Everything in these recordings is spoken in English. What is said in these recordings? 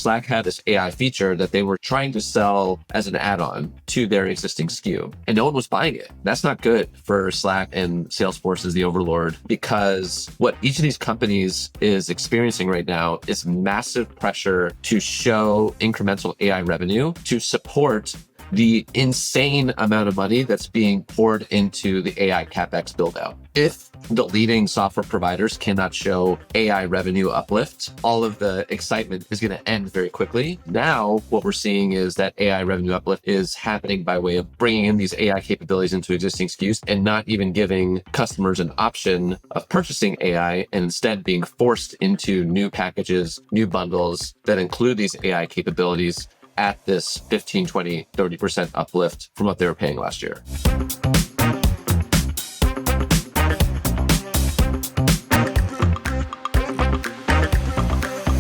Slack had this AI feature that they were trying to sell as an add-on to their existing SKU, and no one was buying it. That's not good for Slack and Salesforce as the overlord, because what each of these companies is experiencing right now is massive pressure to show incremental AI revenue to support the insane amount of money that's being poured into the AI CapEx build out. If the leading software providers cannot show AI revenue uplift, all of the excitement is going to end very quickly. Now, what we're seeing is that AI revenue uplift is happening by way of bringing in these AI capabilities into existing SKUs and not even giving customers an option of purchasing AI, and instead being forced into new packages, new bundles that include these AI capabilities at this 15, 20, 30% uplift from what they were paying last year.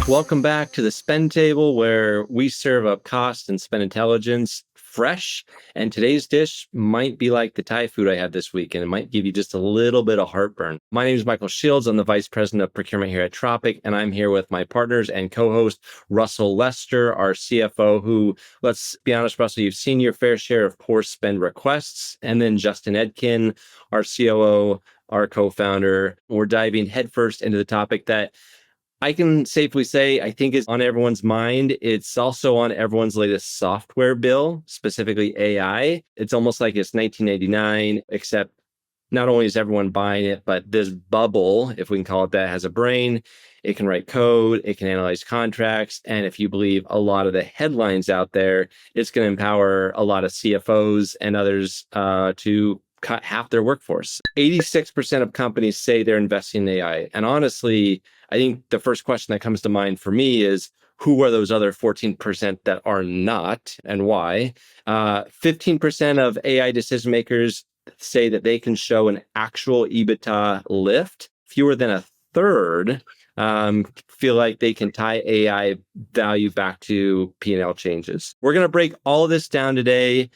Welcome back to the Spend Table, where we serve up cost and spend intelligence fresh. And today's dish might be like the Thai food I had this week, and it might give you just a little bit of heartburn. My name is Michael Shields. I'm the Vice President of Procurement here at Tropic, and I'm here with my partners and co-host, Russell Lester, our CFO, who, let's be honest, Russell, you've seen your fair share of poor spend requests. And then Justin Edkin, our COO, our co-founder. We're diving headfirst into the topic that I can safely say I think is on everyone's mind. It's also on everyone's latest software bill, specifically AI. It's almost like it's 1989, except not only is everyone buying it, but this bubble, if we can call it that, has a brain. It can write code, it can analyze contracts. And if you believe a lot of the headlines out there, it's going to empower a lot of CFOs and others to cut half their workforce. 86% of companies say they're investing in AI. And honestly, I think the first question that comes to mind for me is, who are those other 14% that are not, and why? 15% of AI decision makers say that they can show an actual EBITDA lift. Fewer than a third feel like they can tie AI value back to P&L changes. We're going to break all of this down today.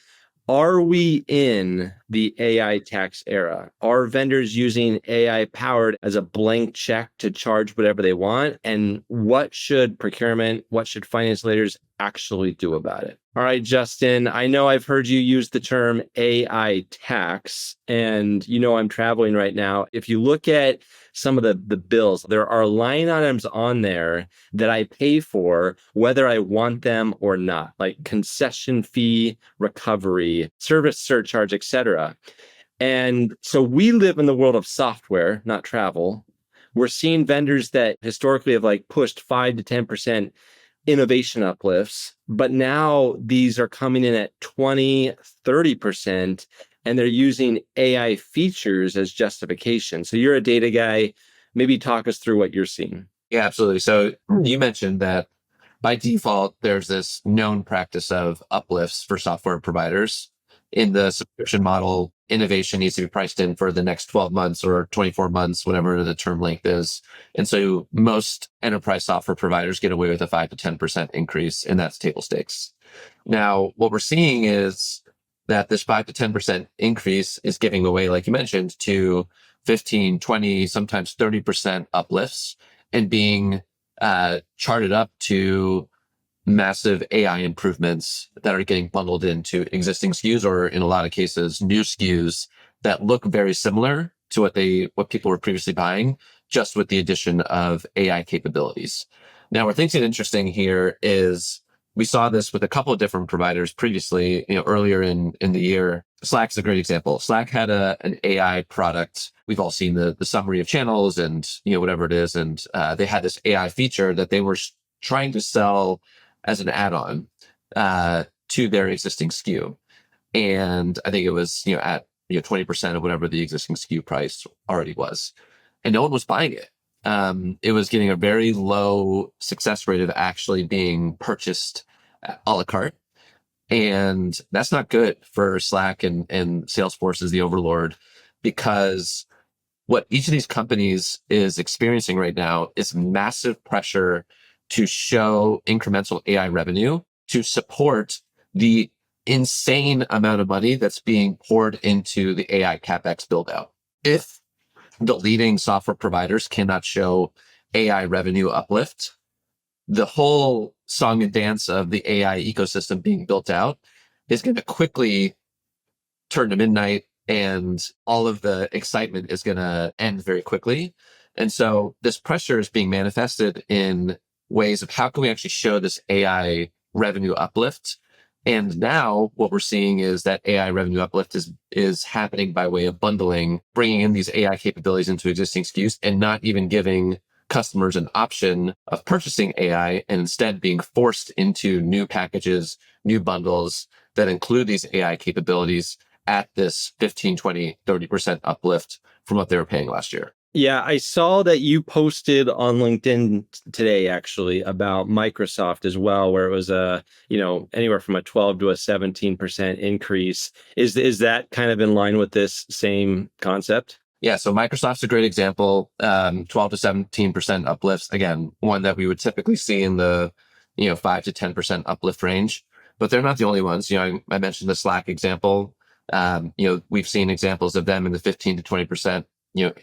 Are we in the AI tax era? Are vendors using AI powered as a blank check to charge whatever they want? And what should procurement, what should finance leaders actually do about it? All right, Justin, I know I've heard you use the term AI tax, and you know I'm traveling right now. If you look at some of the bills, there are line items on there that I pay for whether I want them or not, like concession fee, recovery, service surcharge, etc. And so we live in the world of software, not travel. We're seeing vendors that historically have like pushed 5 to 10% innovation uplifts, but now these are coming in at 20, 30%, and they're using AI features as justification. So you're a data guy. Maybe talk us through what you're seeing. Yeah, absolutely. So you mentioned that by default, there's this known practice of uplifts for software providers. In the subscription model, innovation needs to be priced in for the next 12 months or 24 months, whatever the term length is. And so most enterprise software providers get away with a 5 to 10% increase, and that's table stakes. Now, what we're seeing is that this 5 to 10% increase is giving away, like you mentioned, to 15, 20, sometimes 30% uplifts, and being charted up to massive AI improvements that are getting bundled into existing SKUs, or in a lot of cases, new SKUs that look very similar to what people were previously buying, just with the addition of AI capabilities. Now, what makes it interesting here is we saw this with a couple of different providers previously, earlier in the year. Slack's a great example. Slack had an AI product. We've all seen the summary of channels and, whatever it is. And they had this AI feature that they were trying to sell as an add-on to their existing SKU. And I think it was, at 20% of whatever the existing SKU price already was. And no one was buying it. It was getting a very low success rate of actually being purchased a la carte. And that's not good for Slack and Salesforce as the overlord, because what each of these companies is experiencing right now is massive pressure to show incremental AI revenue to support the insane amount of money that's being poured into the AI CapEx build out. If the leading software providers cannot show AI revenue uplift, the whole song and dance of the AI ecosystem being built out is going to quickly turn to midnight, and all of the excitement is going to end very quickly. And so this pressure is being manifested in ways of how can we actually show this AI revenue uplift. And now what we're seeing is that AI revenue uplift is happening by way of bundling, bringing in these AI capabilities into existing SKUs and not even giving customers an option of purchasing AI, and instead being forced into new packages, new bundles that include these AI capabilities at this 15, 20, 30% uplift from what they were paying last year. Yeah, I saw that you posted on LinkedIn today actually about Microsoft as well, where it was anywhere from a 12 to a 17% increase. Is that kind of in line with this same concept? Yeah, so Microsoft's a great example. 12 to 17% uplifts. Again, one that we would typically see in the 5 to 10% uplift range. But they're not the only ones. I mentioned the Slack example. We've seen examples of them in the 15 to 20%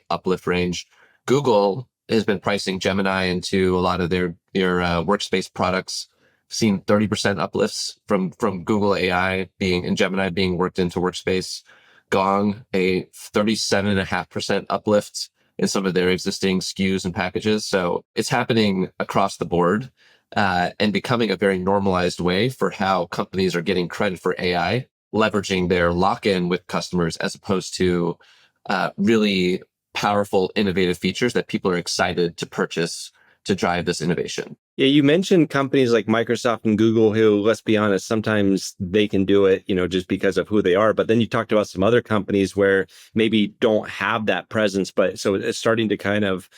uplift range. Google has been pricing Gemini into a lot of their workspace products. Seen 30% uplifts from Google AI and Gemini being worked into workspace. Gong, a 37.5% uplift in some of their existing SKUs and packages. So it's happening across the board, and becoming a very normalized way for how companies are getting credit for AI, leveraging their lock-in with customers as opposed to really powerful, innovative features that people are excited to purchase to drive this innovation. Yeah, you mentioned companies like Microsoft and Google, who, let's be honest, sometimes they can do it, just because of who they are. But then you talked about some other companies where maybe don't have that presence, but so it's starting to kind of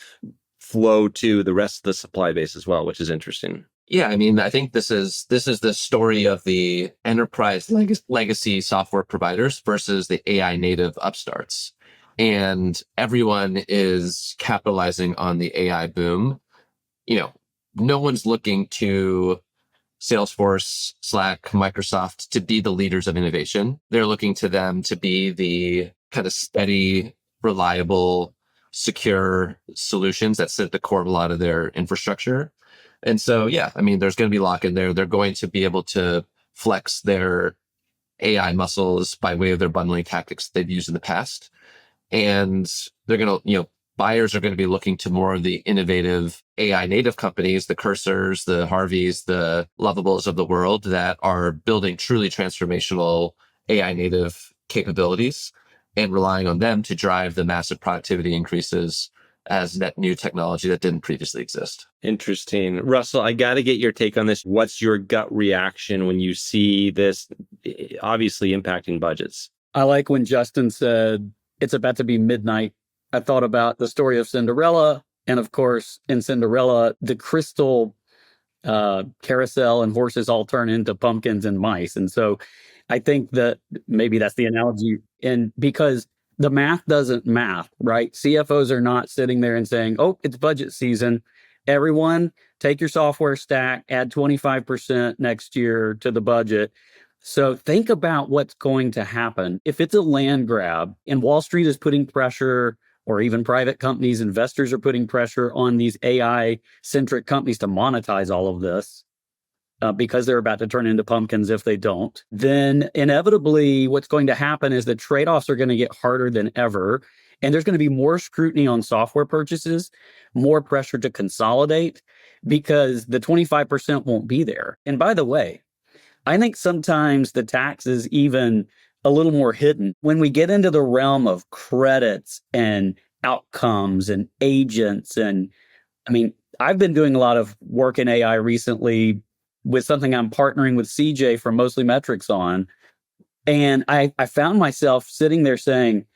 flow to the rest of the supply base as well, which is interesting. Yeah, I mean, I think this is the story of the enterprise legacy software providers versus the AI native upstarts. And everyone is capitalizing on the AI boom. No one's looking to Salesforce, Slack, Microsoft to be the leaders of innovation. They're looking to them to be the kind of steady, reliable, secure solutions that sit at the core of a lot of their infrastructure. And so, yeah, I mean, there's going to be lock in there. They're going to be able to flex their AI muscles by way of their bundling tactics they've used in the past. And they're going to, buyers are going to be looking to more of the innovative AI native companies, the Cursors, the Harveys, the Lovables of the world that are building truly transformational AI native capabilities and relying on them to drive the massive productivity increases as net new technology that didn't previously exist. Interesting. Russell, I got to get your take on this. What's your gut reaction when you see this obviously impacting budgets? I like when Justin said, it's about to be midnight. I thought about the story of Cinderella. And of course, in Cinderella, the crystal carousel and horses all turn into pumpkins and mice. And so I think that maybe that's the analogy. And because the math doesn't math, right? CFOs are not sitting there and saying, oh, it's budget season. Everyone, take your software stack, add 25% next year to the budget. So think about what's going to happen. If it's a land grab and Wall Street is putting pressure, or even private companies, investors are putting pressure on these AI-centric companies to monetize all of this because they're about to turn into pumpkins if they don't, then inevitably what's going to happen is the trade-offs are going to get harder than ever. And there's going to be more scrutiny on software purchases, more pressure to consolidate because the 25% won't be there. And by the way, I think sometimes the tax is even a little more hidden. When we get into the realm of credits and outcomes and agents, and I mean, I've been doing a lot of work in AI recently with something I'm partnering with CJ from Mostly Metrics on. And I found myself sitting there saying,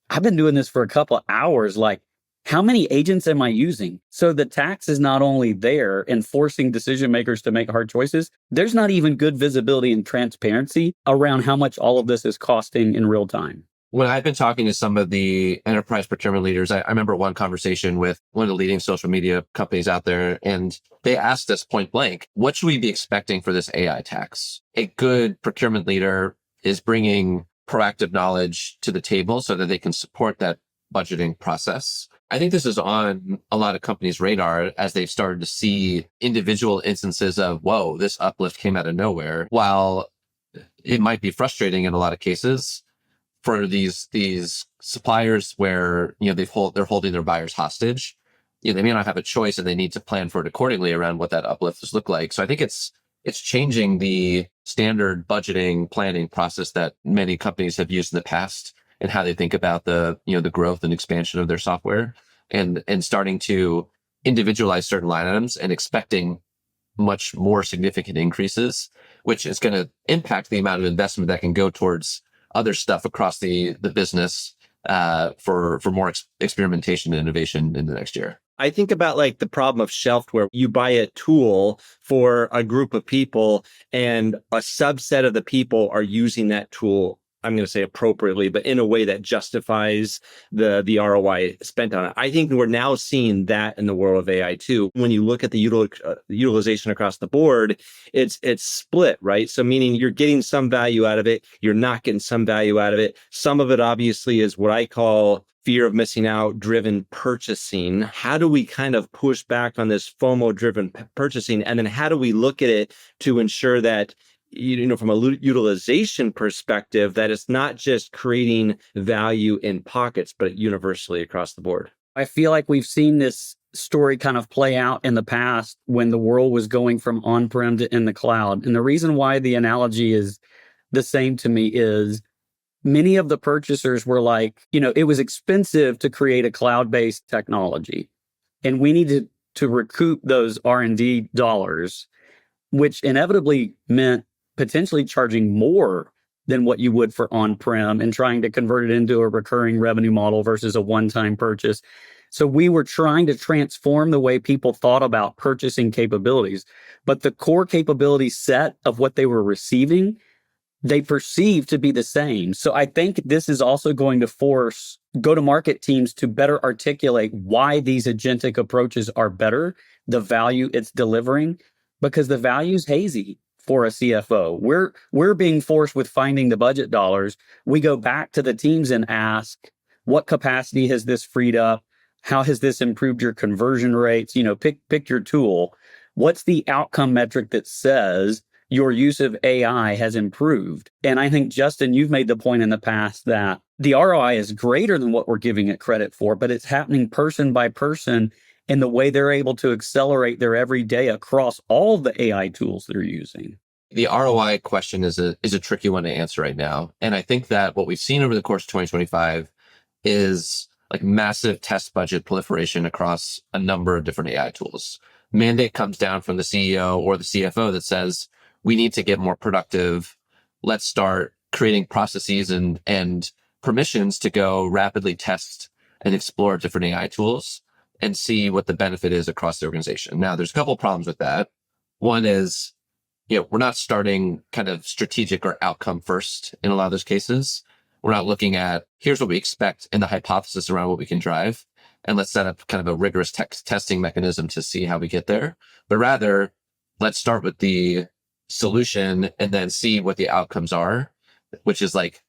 I've been doing this for a couple of hours. Like, how many agents am I using? So the tax is not only there and forcing decision makers to make hard choices, there's not even good visibility and transparency around how much all of this is costing in real time. When I've been talking to some of the enterprise procurement leaders, I remember one conversation with one of the leading social media companies out there, and they asked us point blank, what should we be expecting for this AI tax? A good procurement leader is bringing proactive knowledge to the table so that they can support that budgeting process. I think this is on a lot of companies' radar as they've started to see individual instances of, whoa, this uplift came out of nowhere. While it might be frustrating in a lot of cases for these suppliers where, they're holding their buyers hostage, they may not have a choice and they need to plan for it accordingly around what that uplift does look like. So I think it's changing the standard budgeting planning process that many companies have used in the past and how they think about the growth and expansion of their software, and starting to individualize certain line items and expecting much more significant increases, which is going to impact the amount of investment that can go towards other stuff across the business, for more experimentation and innovation in the next year. I think about like the problem of shelfware. You buy a tool for a group of people and a subset of the people are using that tool, I'm going to say appropriately, but in a way that justifies the ROI spent on it. I think we're now seeing that in the world of AI too. When you look at the utilization across the board, it's split, right? So meaning you're getting some value out of it, you're not getting some value out of it. Some of it obviously is what I call fear of missing out driven purchasing. How do we kind of push back on this FOMO driven purchasing? And then how do we look at it to ensure that, from a utilization perspective, that it's not just creating value in pockets, but universally across the board? I feel like we've seen this story kind of play out in the past when the world was going from on-prem to in the cloud. And the reason why the analogy is the same to me is many of the purchasers were like, it was expensive to create a cloud-based technology, and we needed to recoup those R&D dollars, which inevitably meant potentially charging more than what you would for on-prem and trying to convert it into a recurring revenue model versus a one-time purchase. So we were trying to transform the way people thought about purchasing capabilities, but the core capability set of what they were receiving, they perceive to be the same. So I think this is also going to force go-to-market teams to better articulate why these agentic approaches are better, the value it's delivering, because the value's hazy for a CFO. We're being forced with finding the budget dollars. We go back to the teams and ask, what capacity has this freed up? How has this improved your conversion rates? Pick your tool. What's the outcome metric that says your use of AI has improved? And I think, Justin, you've made the point in the past that the ROI is greater than what we're giving it credit for, but it's happening person by person in the way they're able to accelerate their everyday across all the AI tools they're using. The ROI question is a tricky one to answer right now. And I think that what we've seen over the course of 2025 is like massive test budget proliferation across a number of different AI tools. Mandate comes down from the CEO or the CFO that says, we need to get more productive. Let's start creating processes and permissions to go rapidly test and explore different AI tools and see what the benefit is across the organization. Now, there's a couple of problems with that. One is, we're not starting kind of strategic or outcome first in a lot of those cases. We're not looking at, here's what we expect and the hypothesis around what we can drive, and let's set up kind of a rigorous testing mechanism to see how we get there. But rather, let's start with the solution and then see what the outcomes are, which is like,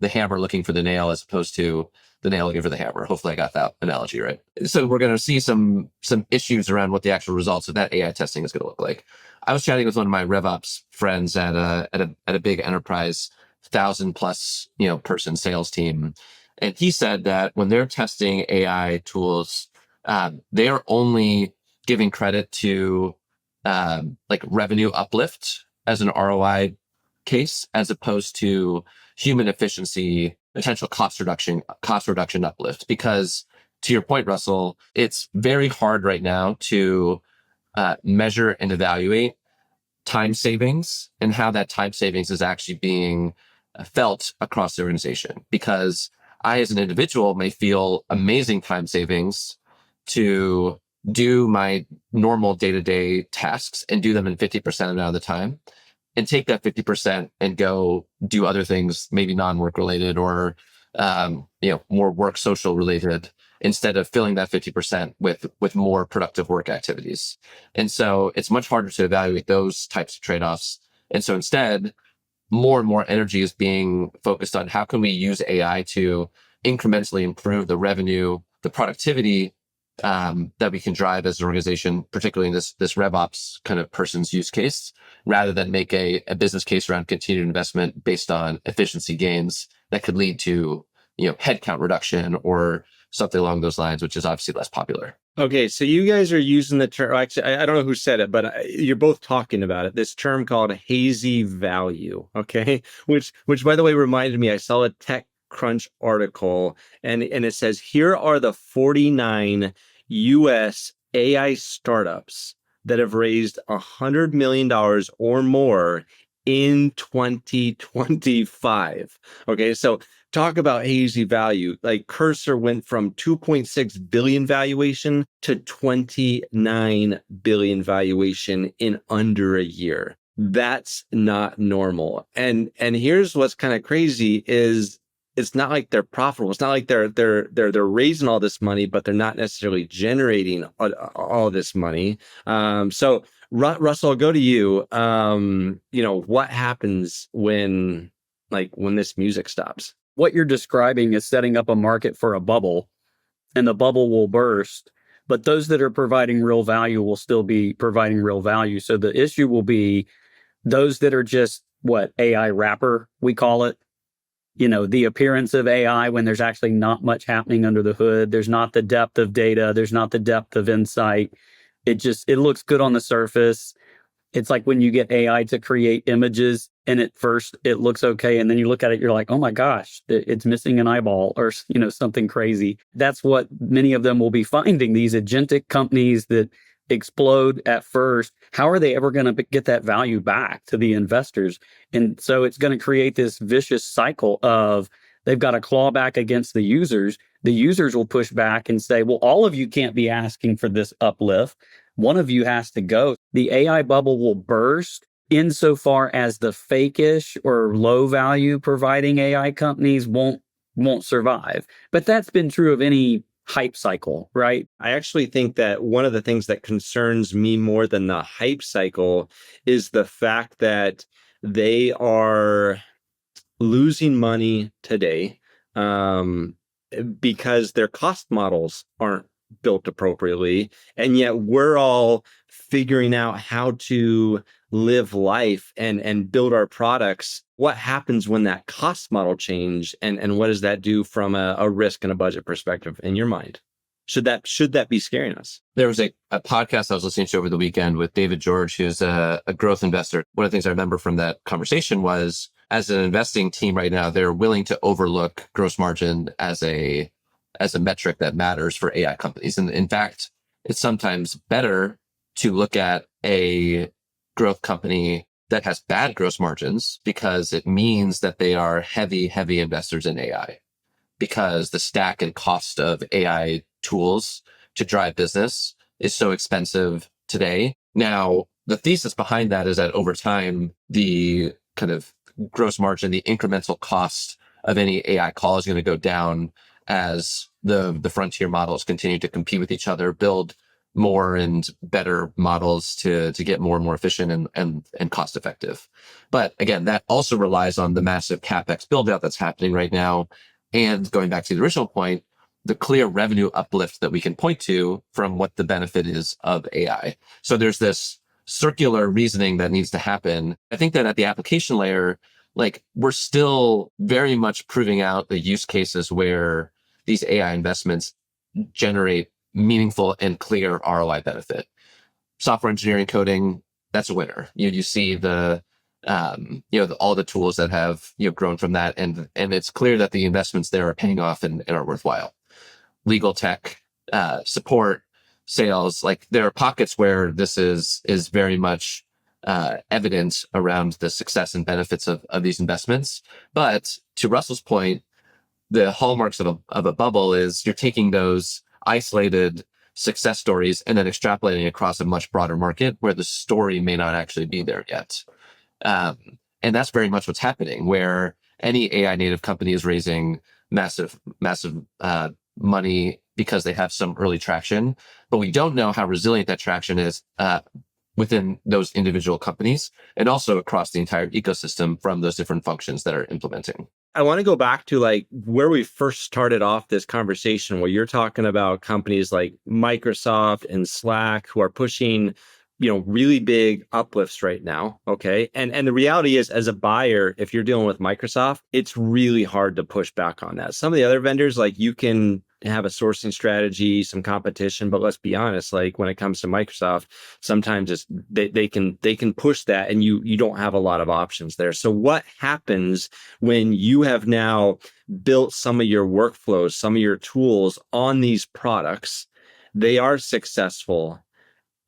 the hammer looking for the nail as opposed to the nail looking for the hammer. Hopefully I got that analogy right. So we're going to see some issues around what the actual results of that AI testing is going to look like. I was chatting with one of my RevOps friends at a big enterprise, 1,000+ person sales team. And he said that when they're testing AI tools, they are only giving credit to like revenue uplift as an ROI case, as opposed to human efficiency, potential cost reduction uplift. Because to your point, Russell, it's very hard right now to measure and evaluate time savings and how that time savings is actually being felt across the organization. Because I, as an individual, may feel amazing time savings to do my normal day-to-day tasks and do them in 50% amount of the time, and take that 50% and go do other things, maybe non-work related or, more work social related, instead of filling that 50% with more productive work activities. And so it's much harder to evaluate those types of trade-offs. And so instead, more and more energy is being focused on how can we use AI to incrementally improve the revenue the productivity that we can drive as an organization, particularly in this RevOps kind of person's use case, rather than make a business case around continued investment based on efficiency gains that could lead to headcount reduction or something along those lines, which is obviously less popular. Okay, so you guys are using the term, actually, I don't know who said it, but you're both talking about it, this term called hazy value, okay? Which by the way, reminded me, I saw a TechCrunch article, and it says, here are the 49 US AI startups that have raised $100 million or more in 2025. Okay, so talk about hazy value. Like Cursor went from 2.6 billion valuation to 29 billion valuation in under a year. That's not normal. And here's what's kind of crazy is it's not like they're profitable. It's not like they're raising all this money, but they're not necessarily generating all this money. So Russell, I'll go to you. What happens when this music stops? What you're describing is setting up a market for a bubble, and the bubble will burst, but those that are providing real value will still be providing real value. So the issue will be those that are just AI wrapper, we call it, the appearance of AI when there's actually not much happening under the hood. There's not the depth of data. There's not the depth of insight. It looks good on the surface. It's like when you get AI to create images and at first it looks okay. And then you look at it, you're like, oh my gosh, it's missing an eyeball or, something crazy. That's what many of them will be finding. These agentic companies that explode at first, how are they ever going to get that value back to the investors? And so it's going to create this vicious cycle of they've got to claw back against the users. The users will push back and say, well, all of you can't be asking for this uplift. One of you has to go. The AI bubble will burst insofar as the fake-ish or low value providing AI companies won't survive. But that's been true of any hype cycle, right? I actually think that one of the things that concerns me more than the hype cycle is the fact that they are losing money today because their cost models aren't built appropriately. And yet we're all figuring out how to live life and build our products. What happens when that cost model change and what does that do from a risk and a budget perspective in your mind? Should that be scaring us? There was a podcast I was listening to over the weekend with David George, who's a growth investor. One of the things I remember from that conversation was, as an investing team right now, they're willing to overlook gross margin as a metric that matters for AI companies. And in fact, it's sometimes better to look at a growth company that has bad gross margins because it means that they are heavy investors in AI, because the stack and cost of AI tools to drive business is so expensive today. Now, the thesis behind that is that over time, the kind of gross margin, the incremental cost of any AI call is going to go down as the frontier models continue to compete with each other, build more and better models to get more and more efficient and cost effective. But again, that also relies on the massive CapEx build out that's happening right now. And going back to the original point, the clear revenue uplift that we can point to from what the benefit is of AI. So there's this circular reasoning that needs to happen. I think that at the application layer, we're still very much proving out the use cases where these AI investments generate meaningful and clear ROI benefit. Software engineering coding, that's a winner. You see all the tools that have grown from that, and it's clear that the investments there are paying off and are worthwhile. Legal tech, support, sales, there are pockets where this is very much evident around the success and benefits of these investments. But to Russell's point, the hallmarks of a bubble is you're taking those isolated success stories and then extrapolating across a much broader market where the story may not actually be there yet. And that's very much what's happening, where any AI native company is raising massive money because they have some early traction, but we don't know how resilient that traction is within those individual companies and also across the entire ecosystem from those different functions that are implementing. I want to go back to like where we first started off this conversation, where you're talking about companies like Microsoft and Slack who are pushing, really big uplifts right now. Okay. And the reality is, as a buyer, if you're dealing with Microsoft, it's really hard to push back on that. Some of the other vendors, like you can have a sourcing strategy, some competition, but let's be honest, like when it comes to Microsoft, sometimes they can push that and you don't have a lot of options there. So what happens when you have now built some of your workflows, some of your tools on these products? They are successful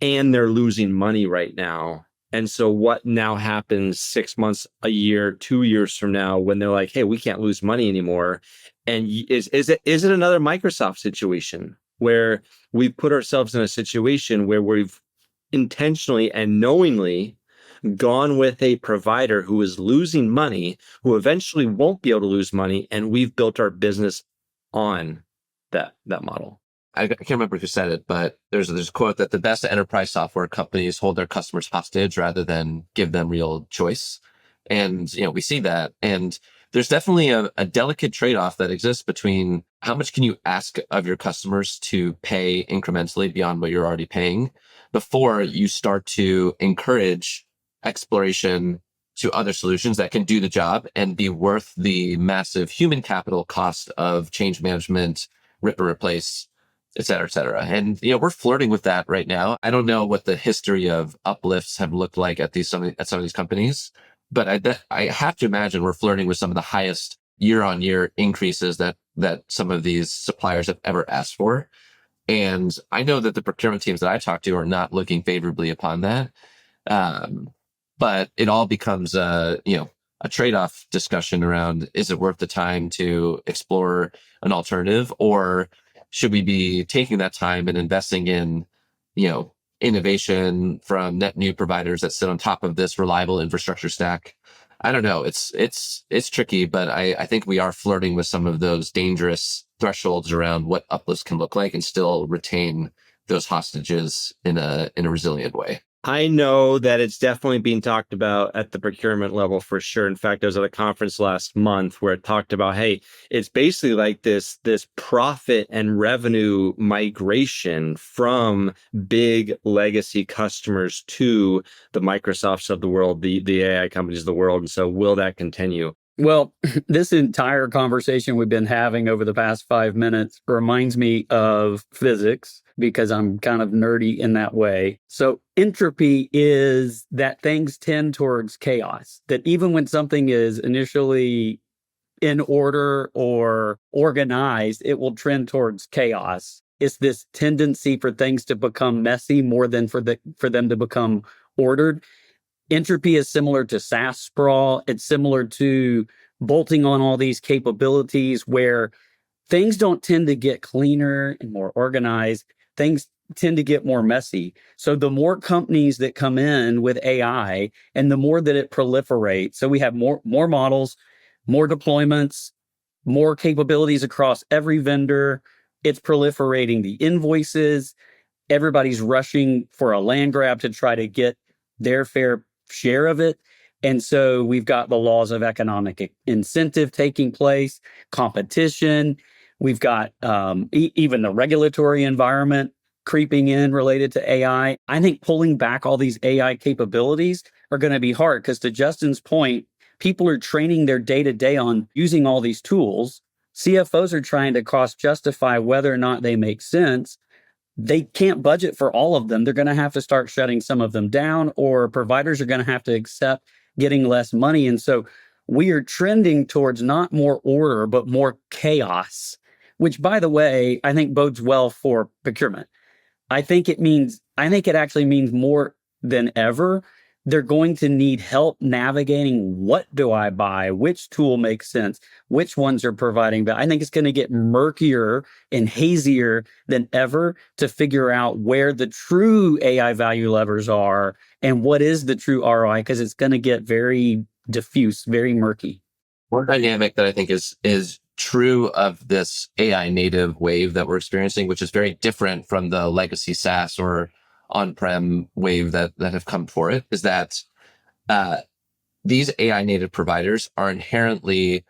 and they're losing money right now. And so what now happens 6 months, a year, 2 years from now, when they're like, hey, we can't lose money anymore? And is it another Microsoft situation where we've put ourselves in a situation where we've intentionally and knowingly gone with a provider who is losing money, who eventually won't be able to lose money, and we've built our business on that model? I can't remember who said it, but there's a quote that the best enterprise software companies hold their customers hostage rather than give them real choice. And, we see that. And there's definitely a delicate trade-off that exists between how much can you ask of your customers to pay incrementally beyond what you're already paying before you start to encourage exploration to other solutions that can do the job and be worth the massive human capital cost of change management, rip and replace, et cetera, et cetera. And, we're flirting with that right now. I don't know what the history of uplifts have looked like at some of these companies, but I have to imagine we're flirting with some of the highest year-on-year increases that some of these suppliers have ever asked for. And I know that the procurement teams that I talk to are not looking favorably upon that. But it all becomes a trade-off discussion around, is it worth the time to explore an alternative, or should we be taking that time and investing in, innovation from net new providers that sit on top of this reliable infrastructure stack? I don't know. It's tricky, but I think we are flirting with some of those dangerous thresholds around what uplifts can look like and still retain those hostages in a resilient way. I know that it's definitely being talked about at the procurement level for sure. In fact, I was at a conference last month where it talked about, hey, it's basically like this profit and revenue migration from big legacy customers to the Microsofts of the world, the AI companies of the world. And so will that continue? Well, this entire conversation we've been having over the past 5 minutes reminds me of physics because I'm kind of nerdy in that way. So entropy is that things tend towards chaos, that even when something is initially in order or organized, it will trend towards chaos. It's this tendency for things to become messy more than for them to become ordered. Entropy is similar to SaaS sprawl. It's similar to bolting on all these capabilities where things don't tend to get cleaner and more organized. Things tend to get more messy. So the more companies that come in with AI and the more that it proliferates, so we have more models, more deployments, more capabilities across every vendor. It's proliferating the invoices. Everybody's rushing for a land grab to try to get their fair share of it. And so we've got the laws of economic incentive taking place, competition. We've got even the regulatory environment creeping in related to AI. I think pulling back all these AI capabilities are going to be hard because, to Justin's point, people are training their day-to-day on using all these tools. CFOs are trying to cost justify whether or not they make sense. They can't budget for all of them. They're going to have to start shutting some of them down, or providers are going to have to accept getting less money. And so we are trending towards not more order, but more chaos, which, by the way, I think bodes well for procurement. I think it actually means more than ever. They're going to need help navigating, what do I buy? Which tool makes sense? Which ones are providing value? I think it's going to get murkier and hazier than ever to figure out where the true AI value levers are and what is the true ROI, because it's going to get very diffuse, very murky. One dynamic that I think is true of this AI native wave that we're experiencing, which is very different from the legacy SaaS or on-prem wave that have come for it, is that these AI native providers are inherently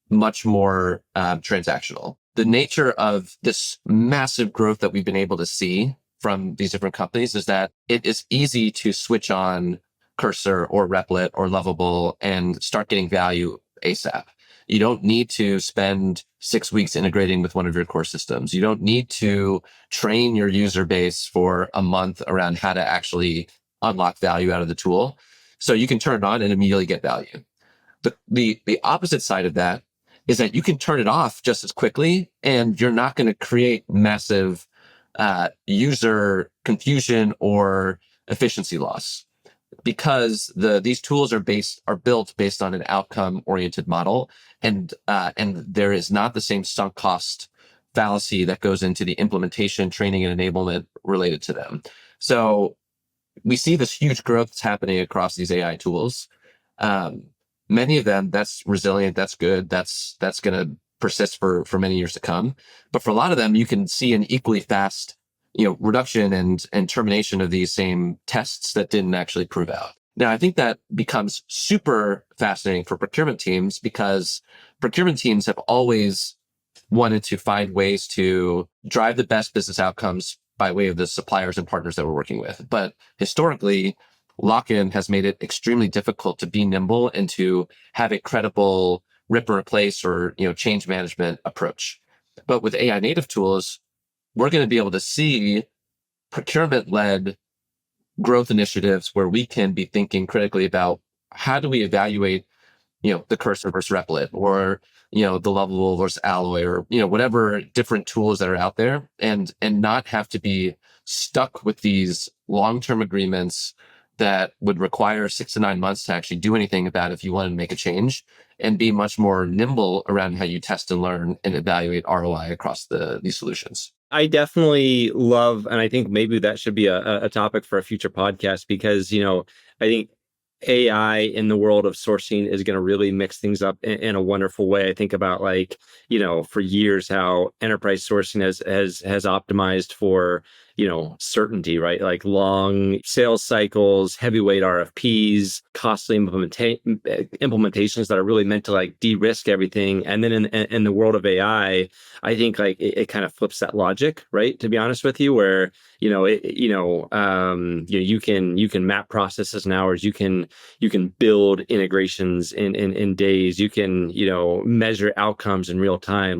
much more transactional. The nature of this massive growth that we've been able to see from these different companies is that it is easy to switch on Cursor or Replit or Lovable and start getting value ASAP. You don't need to spend 6 weeks integrating with one of your core systems. You don't need to train your user base for a month around how to actually unlock value out of the tool. So you can turn it on and immediately get value. The opposite side of that is that you can turn it off just as quickly, and you're not going to create massive user confusion or efficiency loss, because these tools are built based on an outcome oriented model, and there is not the same sunk cost fallacy that goes into the implementation, training, and enablement related to them. So we see this huge growth that's happening across these AI tools. Many of them, that's resilient, that's good, that's going to persist for many years to come. But for a lot of them, you can see an equally fast, reduction and termination of these same tests that didn't actually prove out. Now, I think that becomes super fascinating for procurement teams, because procurement teams have always wanted to find ways to drive the best business outcomes by way of the suppliers and partners that we're working with. But historically, lock-in has made it extremely difficult to be nimble and to have a credible rip and replace or change management approach. But with AI native tools, we're going to be able to see procurement-led growth initiatives where we can be thinking critically about how do we evaluate, the Cursor versus Replit, or, the Lovable versus Alloy, or, whatever different tools that are out there, and not have to be stuck with these long-term agreements that would require 6 to 9 months to actually do anything about if you wanted to make a change, and be much more nimble around how you test and learn and evaluate ROI across these solutions. I definitely love, and I think maybe that should be a topic for a future podcast, because, I think AI in the world of sourcing is going to really mix things up in a wonderful way. I think about, for years how enterprise sourcing has optimized for, certainty, right? Like long sales cycles, heavyweight RFPs, costly implementations that are really meant to de-risk everything. And then in the world of AI, I think it kind of flips that logic, right? To be honest with you, where you can map processes in hours, you can build integrations in days, you can measure outcomes in real time.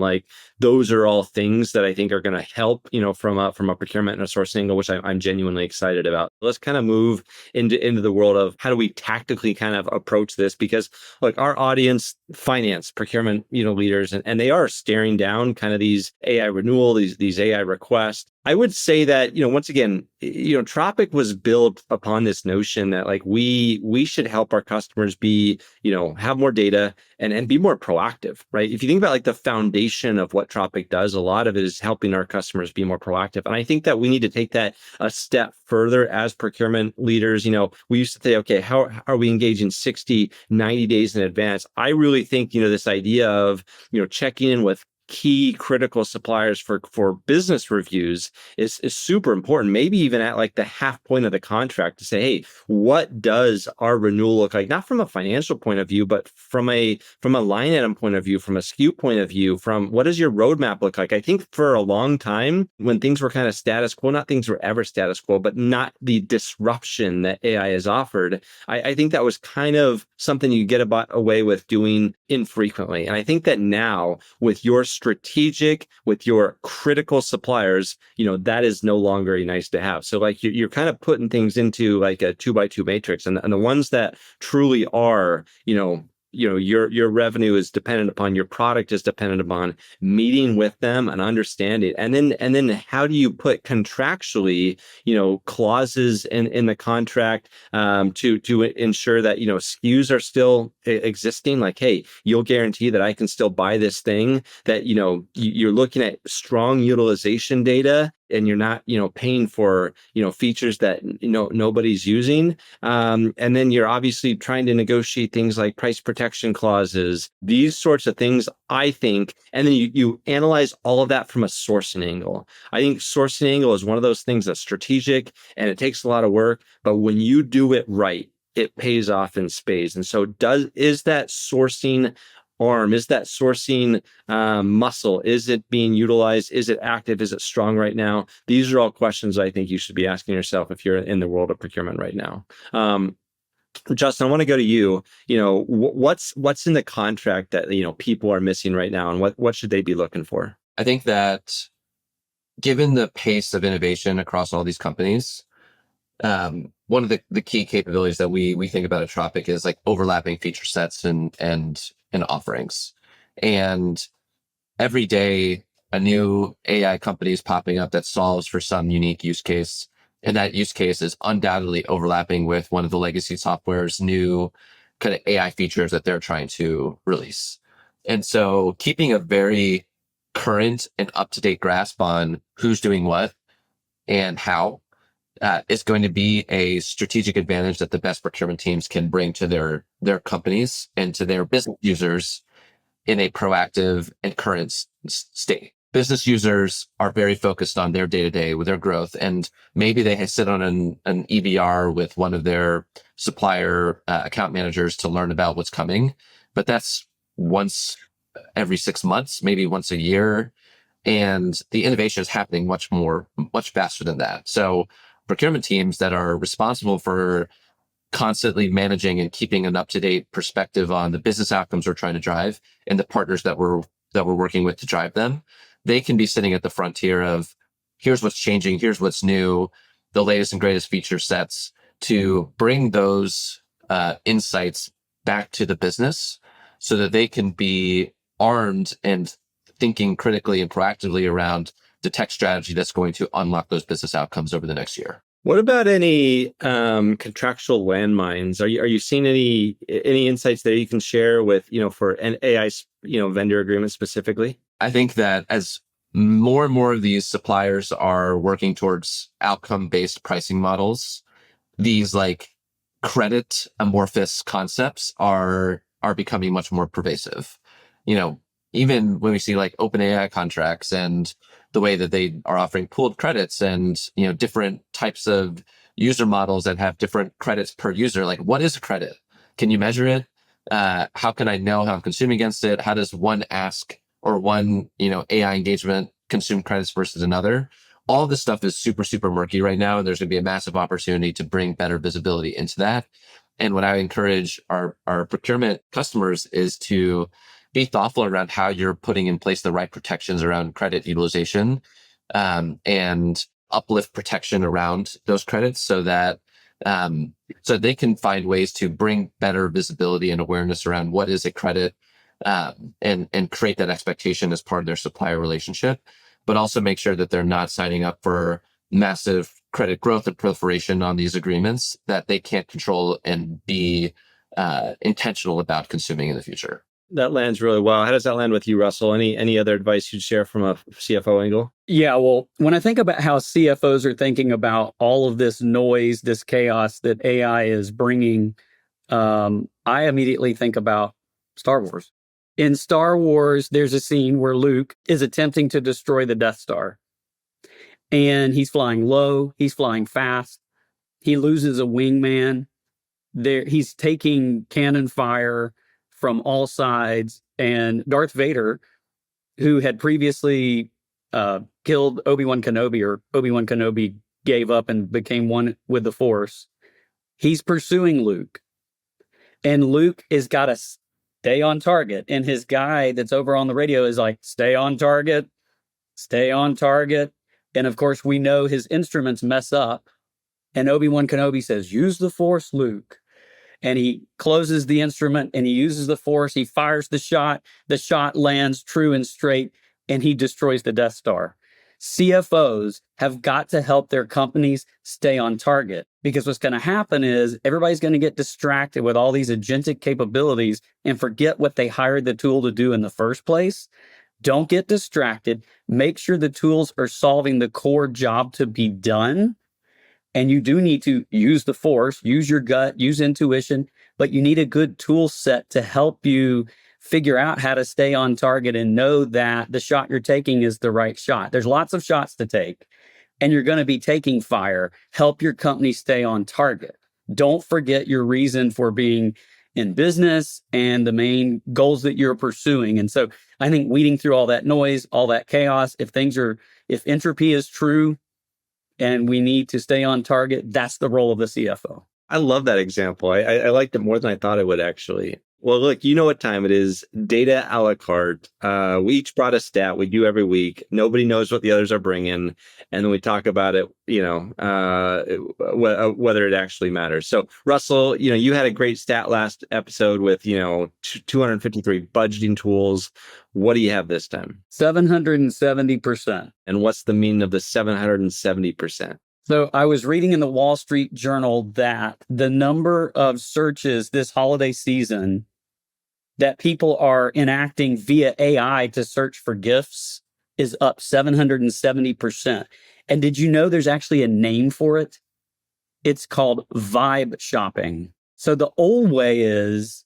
Those are all things that I think are going to help from a procurement and a sourcing angle, which I'm genuinely excited about. Let's kind of move into the world of how do we tactically kind of approach this, because our audience, finance, procurement leaders, and they are staring down kind of these AI renewal, these AI requests. I would say that, once again, Tropic was built upon this notion that we should help our customers be, have more data and be more proactive, right? If you think about the foundation of what Tropic does, a lot of it is helping our customers be more proactive. And I think that we need to take that a step further as procurement leaders. We used to say, okay, how are we engaging 60, 90 days in advance? I really think, this idea of, checking in with key critical suppliers for business reviews is super important. Maybe even at the half point of the contract to say, hey, what does our renewal look like? Not from a financial point of view, but from a line item point of view, from a SKU point of view, from what does your roadmap look like? I think for a long time, when things were kind of status quo, not things were ever status quo, but not the disruption that AI has offered. I think that was kind of something you get away with doing infrequently. And I think that now with your strategic, with your critical suppliers, that is no longer a nice to have. So you're kind of putting things into a 2x2 matrix, and the ones that truly are, your revenue is dependent upon, your product is dependent upon meeting with them and understanding. And then how do you put contractually, clauses in the contract to ensure that, SKUs are still existing? Hey, you'll guarantee that I can still buy this thing, that, you're looking at strong utilization data, and you're not, paying for, features that, nobody's using. And then you're obviously trying to negotiate things like price protection clauses, these sorts of things, I think. And then you analyze all of that from a sourcing angle. I think sourcing angle is one of those things that's strategic and it takes a lot of work, but when you do it right, it pays off in spades. And so is that sourcing arm? Is that sourcing muscle? Is it being utilized? Is it active? Is it strong right now? These are all questions I think you should be asking yourself if you're in the world of procurement right now. Justin, I want to go to you. What's in the contract that people are missing right now, and what should they be looking for? I think that given the pace of innovation across all these companies, one of the key capabilities that we think about at Tropic is like overlapping feature sets and offerings. And every day, a new AI company is popping up that solves for some unique use case. And that use case is undoubtedly overlapping with one of the legacy software's new kind of AI features that they're trying to release. And so keeping a very current and up-to-date grasp on who's doing what and how is going to be a strategic advantage that the best procurement teams can bring to their companies and to their business users in a proactive and current state. Business users are very focused on their day-to-day with their growth, and maybe they sit on an EBR with one of their supplier account managers to learn about what's coming, but that's once every 6 months, maybe once a year, and the innovation is happening much faster than that. So procurement teams that are responsible for constantly managing and keeping an up-to-date perspective on the business outcomes we're trying to drive and the partners that we're working with to drive them, they can be sitting at the frontier of here's what's changing, here's what's new, the latest and greatest feature sets to bring those insights back to the business so that they can be armed and thinking critically and proactively around the tech strategy that's going to unlock those business outcomes over the next year. What about any contractual landmines? Are you seeing any insights that you can share with for an AI vendor agreement specifically? I think that as more and more of these suppliers are working towards outcome-based pricing models, these like credit amorphous concepts are becoming much more pervasive. Even when we see like OpenAI contracts and the way that they are offering pooled credits and, different types of user models that have different credits per user, like what is a credit? Can you measure it? How can I know how I'm consuming against it? How does one ask or one, AI engagement consume credits versus another? All this stuff is super, super murky right now. And there's going to be a massive opportunity to bring better visibility into that. And what I encourage our procurement customers is to be thoughtful around how you're putting in place the right protections around credit utilization, and uplift protection around those credits so that they can find ways to bring better visibility and awareness around what is a credit, and create that expectation as part of their supplier relationship, but also make sure that they're not signing up for massive credit growth and proliferation on these agreements that they can't control and be intentional about consuming in the future. That lands really well. How does that land with you, Russell? Any other advice you'd share from a CFO angle? Yeah, well, when I think about how CFOs are thinking about all of this noise, this chaos that AI is bringing, I immediately think about Star Wars. In Star Wars, there's a scene where Luke is attempting to destroy the Death Star. And he's flying low, he's flying fast, he loses a wingman. He's taking cannon fire from all sides, and Darth Vader, who had previously killed Obi-Wan Kenobi, or Obi-Wan Kenobi gave up and became one with the Force, he's pursuing Luke. And Luke has got to stay on target. And his guy that's over on the radio is like, stay on target, stay on target. And of course, we know his instruments mess up. And Obi-Wan Kenobi says, use the Force, Luke. And he closes the instrument and he uses the Force. He fires the shot lands true and straight, and he destroys the Death Star. CFOs have got to help their companies stay on target, because what's going to happen is everybody's going to get distracted with all these agentic capabilities and forget what they hired the tool to do in the first place. Don't get distracted. Make sure the tools are solving the core job to be done. And you do need to use the Force, use your gut, use intuition, but you need a good tool set to help you figure out how to stay on target and know that the shot you're taking is the right shot. There's lots of shots to take, and you're going to be taking fire. Help your company stay on target. Don't forget your reason for being in business and the main goals that you're pursuing. And so I think weeding through all that noise, all that chaos, if entropy is true and we need to stay on target, that's the role of the CFO. I love that example. I liked it more than I thought I would, actually. Well, look, you know what time it is. Data a la carte. We each brought a stat we do every week. Nobody knows what the others are bringing. And then we talk about it, whether it actually matters. So, Russell, you had a great stat last episode with, 253 budgeting tools. What do you have this time? 770%. And what's the meaning of the 770%? So I was reading in the Wall Street Journal that the number of searches this holiday season that people are enacting via AI to search for gifts is up 770%. And did you know there's actually a name for it? It's called vibe shopping. So the old way is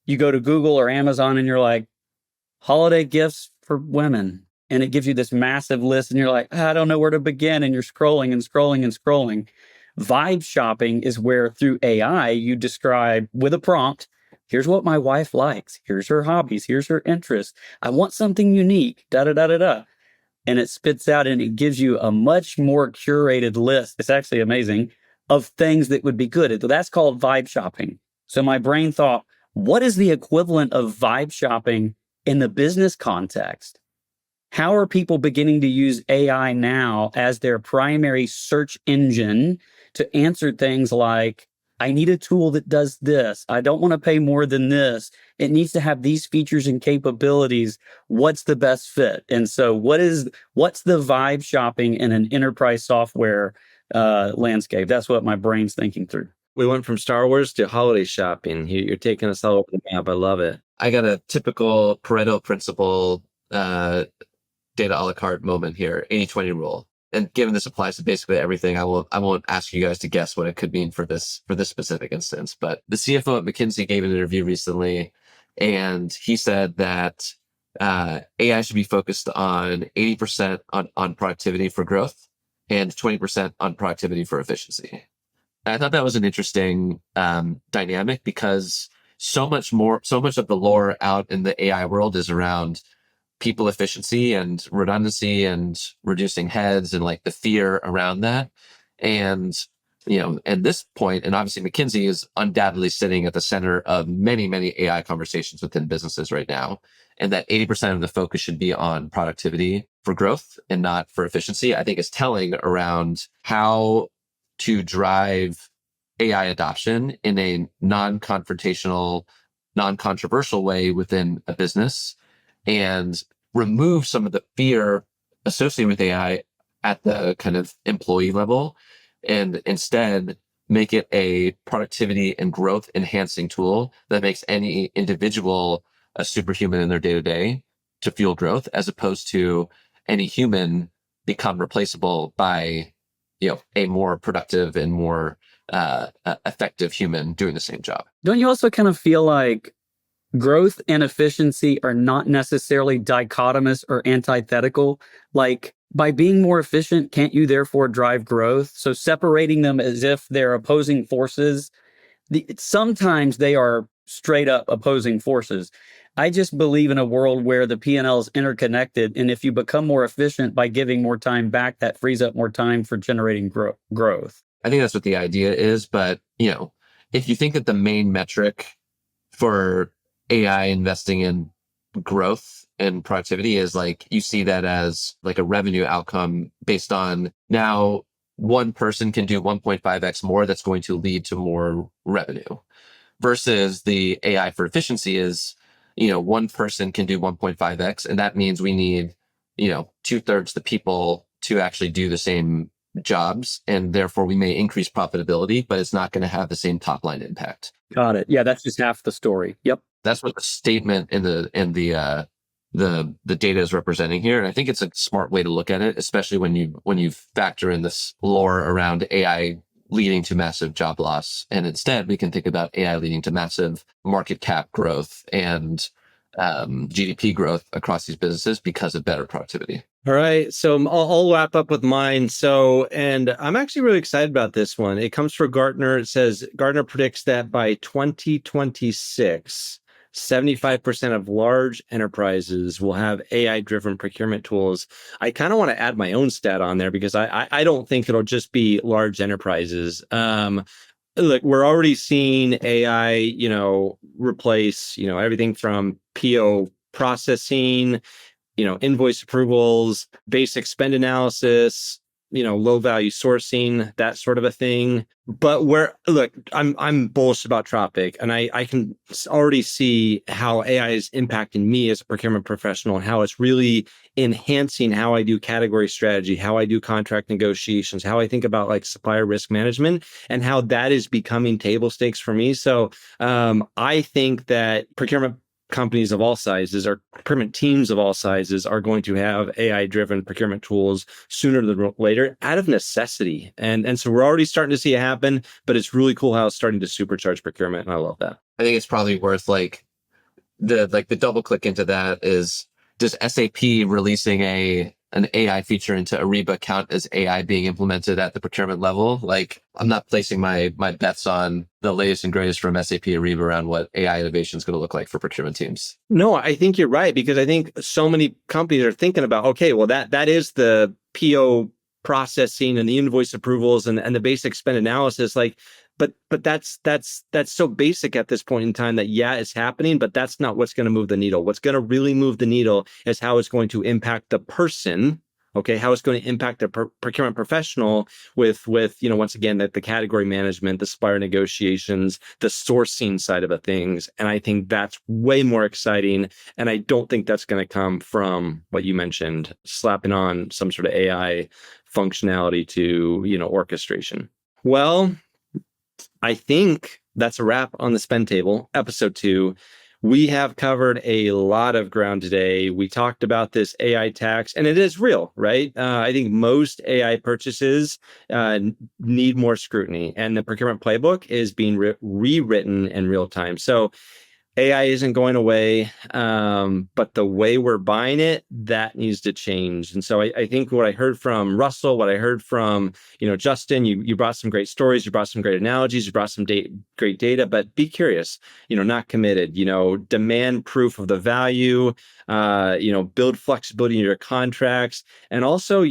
you go to Google or Amazon and you're like, holiday gifts for women. And it gives you this massive list and you're like, I don't know where to begin. And you're scrolling and scrolling and scrolling. Vibe shopping is where through AI, you describe with a prompt, here's what my wife likes. Here's her hobbies. Here's her interests. I want something unique, da, da, da, da, da. And it spits out and it gives you a much more curated list. It's actually amazing of things that would be good. That's called vibe shopping. So my brain thought, what is the equivalent of vibe shopping in the business context? How are people beginning to use AI now as their primary search engine to answer things like, I need a tool that does this. I don't want to pay more than this. It needs to have these features and capabilities. What's the best fit? And so what's the vibe shopping in an enterprise software landscape? That's what my brain's thinking through. We went from Star Wars to holiday shopping. You're taking us all over the map. I love it. I got a typical Pareto principle data a la carte moment here, 80-20 rule. And given this applies to basically everything, I won't ask you guys to guess what it could mean for this specific instance. But the CFO at McKinsey gave an interview recently, and he said that AI should be focused on 80% on productivity for growth and 20% on productivity for efficiency. And I thought that was an interesting dynamic because so much of the lore out in the AI world is around people efficiency and redundancy and reducing heads and like the fear around that. And, at this point, and obviously McKinsey is undoubtedly sitting at the center of many, many AI conversations within businesses right now. And that 80% of the focus should be on productivity for growth and not for efficiency, I think is telling around how to drive AI adoption in a non-confrontational, non-controversial way within a business and remove some of the fear associated with AI at the kind of employee level and instead make it a productivity and growth enhancing tool that makes any individual a superhuman in their day-to-day to fuel growth, as opposed to any human become replaceable by, a more productive and more effective human doing the same job. Don't you also kind of feel like growth and efficiency are not necessarily dichotomous or antithetical? Like, by being more efficient, can't you therefore drive growth? So separating them as if they're opposing forces, sometimes they are straight up opposing forces. I just believe in a world where the P&L is interconnected. And if you become more efficient by giving more time back, that frees up more time for generating growth. I think that's what the idea is. But, if you think that the main metric for AI investing in growth and productivity is like, you see that as like a revenue outcome based on now one person can do 1.5x more, that's going to lead to more revenue, versus the AI for efficiency is, one person can do 1.5x. And that means we need, 2/3 the people to actually do the same jobs. And therefore we may increase profitability, but it's not going to have the same top line impact. Got it. Yeah, that's just half the story. Yep. That's what the statement in the data is representing here. And I think it's a smart way to look at it, especially when you factor in this lore around AI leading to massive job loss. And instead we can think about AI leading to massive market cap growth and GDP growth across these businesses because of better productivity. All right. So I'll wrap up with mine. So, and I'm actually really excited about this one. It comes from Gartner. It says Gartner predicts that by 2026, 75% of large enterprises will have AI-driven procurement tools. I kind of want to add my own stat on there because I don't think it'll just be large enterprises. Look, we're already seeing AI, replace, everything from PO processing, invoice approvals, basic spend analysis, low value sourcing, that sort of a thing. But I'm bullish about Tropic, and I can already see how AI is impacting me as a procurement professional and how it's really enhancing how I do category strategy, how I do contract negotiations, how I think about like supplier risk management, and how that is becoming table stakes for me. So I think that procurement companies of all sizes or procurement teams of all sizes are going to have AI-driven procurement tools sooner than later out of necessity. And so we're already starting to see it happen, but it's really cool how it's starting to supercharge procurement. And I love that. I think it's probably worth the double click into that is, does SAP releasing an AI feature into Ariba count as AI being implemented at the procurement level? Like, I'm not placing my bets on the latest and greatest from SAP Ariba around what AI innovation is going to look like for procurement teams. No, I think you're right, because I think so many companies are thinking about, okay, well, that is the PO processing and the invoice approvals and the basic spend analysis. But that's so basic at this point in time that, yeah, it's happening, but that's not what's going to move the needle. What's going to really move the needle is how it's going to impact the person. Okay, how it's going to impact the procurement professional with once again, the category management, the supplier negotiations, the sourcing side of things. And I think that's way more exciting. And I don't think that's going to come from what you mentioned, slapping on some sort of AI functionality to, orchestration. Well, I think that's a wrap on the Spend Table, episode 2. We have covered a lot of ground today. We talked about this AI tax, and it is real, right? I think most AI purchases need more scrutiny, and the procurement playbook is being rewritten in real time. So AI isn't going away, but the way we're buying it, that needs to change. And so I think what I heard from Russell, what I heard from, Justin, you brought some great stories, you brought some great analogies, you brought some great data, but be curious, not committed, demand proof of the value, build flexibility in your contracts, and also,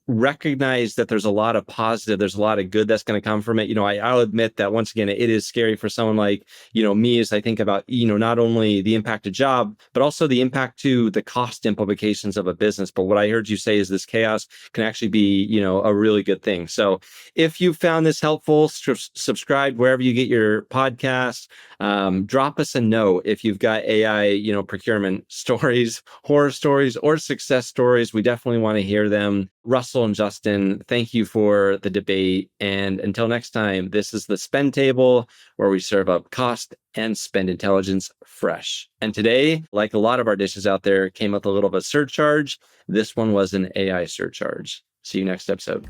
recognize that there's a lot of positive, there's a lot of good that's going to come from it. I'll admit that once again, it is scary for someone like, me, as I think about, not only the impact of job, but also the impact to the cost implications of a business. But what I heard you say is this chaos can actually be, a really good thing. So if you found this helpful, subscribe wherever you get your podcasts. Drop us a note if you've got AI, procurement stories, horror stories, or success stories. We definitely want to hear them. Russell and Justin, thank you for the debate. And until next time, this is the Spend Table, where we serve up cost and spend intelligence fresh. And today, like a lot of our dishes out there, came with a little of a surcharge. This one was an AI surcharge. See you next episode.